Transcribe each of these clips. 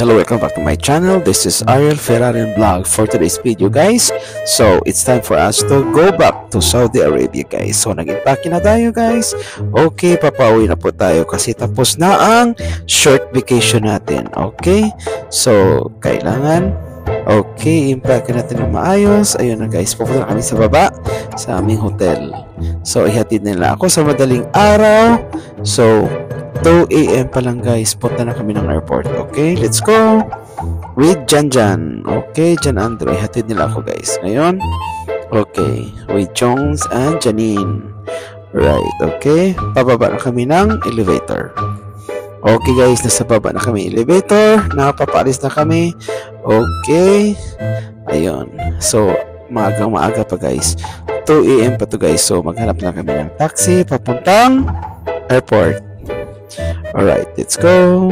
hello, welcome back to my channel. This is Ariel Ferrarian Vlog for today's video, guys. So it's time for us to go back to Saudi Arabia, guys. So nag-impake na tayo, guys. Okay, papauwi na po tayo kasi tapos na ang short vacation natin. Okay, so kailangan impake natin ng maayos. Ayun na, guys, pupunta na kami sa baba sa aming hotel. So ihatid nila ako sa madaling araw. So 2 AM pa lang, guys, punta na kami ng airport. Okay, let's go with Jan. Okay, Jan Andrew, hatid nila ako, guys, ngayon. Okay, with Jones and Janine. Right, okay, pababa na kami ng elevator. Okay, guys, nasa baba na kami elevator, napapaalis na kami. Okay, ayun, so maaga pa, guys, 2 AM pa to, guys. So maghanap na kami ng taxi papuntang airport. Alright, let's go.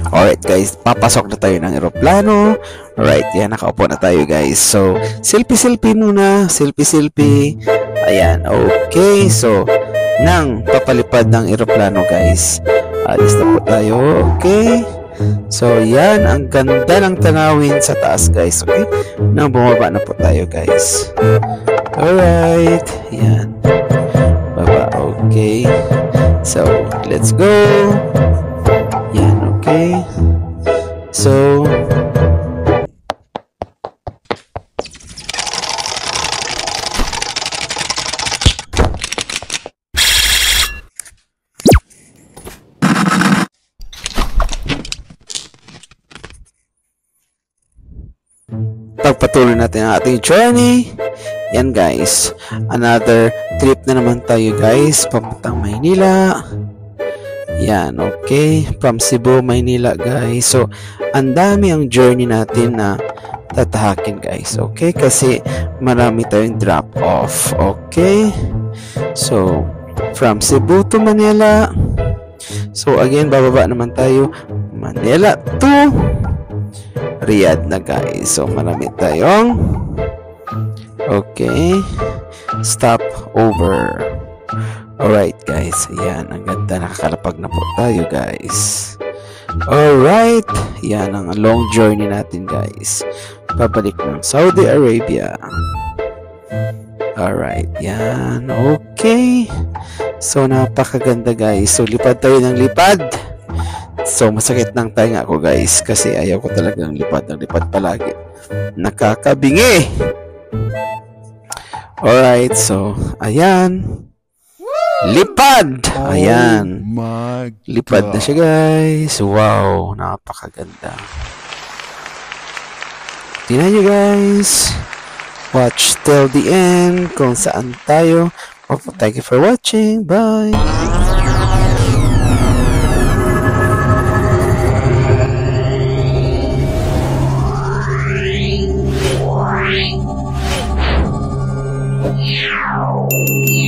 Alright, guys, papasok na tayo ng eroplano. Alright, yan, nakaupo na tayo, guys. So, selfie muna. Selfie. Ayan, okay. So, nang papalipad ng eroplano, guys, alis na po tayo. Okay. So, yan, ang ganda ng tanawin sa taas, guys. Okay, nang bumaba na po tayo, guys. Alright, yan, baba. Okay, so let's go. Yan, okay. So pagpatuloy natin ang ating journey. Yan, guys, another trip na naman tayo, guys, papuntang Maynila. Yan, okay, from Cebu, Maynila, guys. So ang dami ang journey natin na tatahakin, guys. Okay, kasi marami tayong drop off. Okay, so from Cebu to Manila. So again, bababa naman tayo Manila to Riyadh na, guys. So marami tayong stop over. Alright, guys, ayan, ang ganda, nakakalapag na po tayo, guys. Alright, yan ang long journey natin, guys, pabalik ng Saudi Arabia. Alright, yan, okay. So napakaganda, guys. So lipad tayo ng lipad. So masakit ng tainga ko, guys, kasi ayaw ko talagang lipad palagi, nakakabingi. Alright, so ayan, lipad. Ayan, lipad na siya, guys. Wow, napakaganda. Tingnan nyo, guys, watch till the end kung saan tayo. Thank you for watching. Bye. Yeah.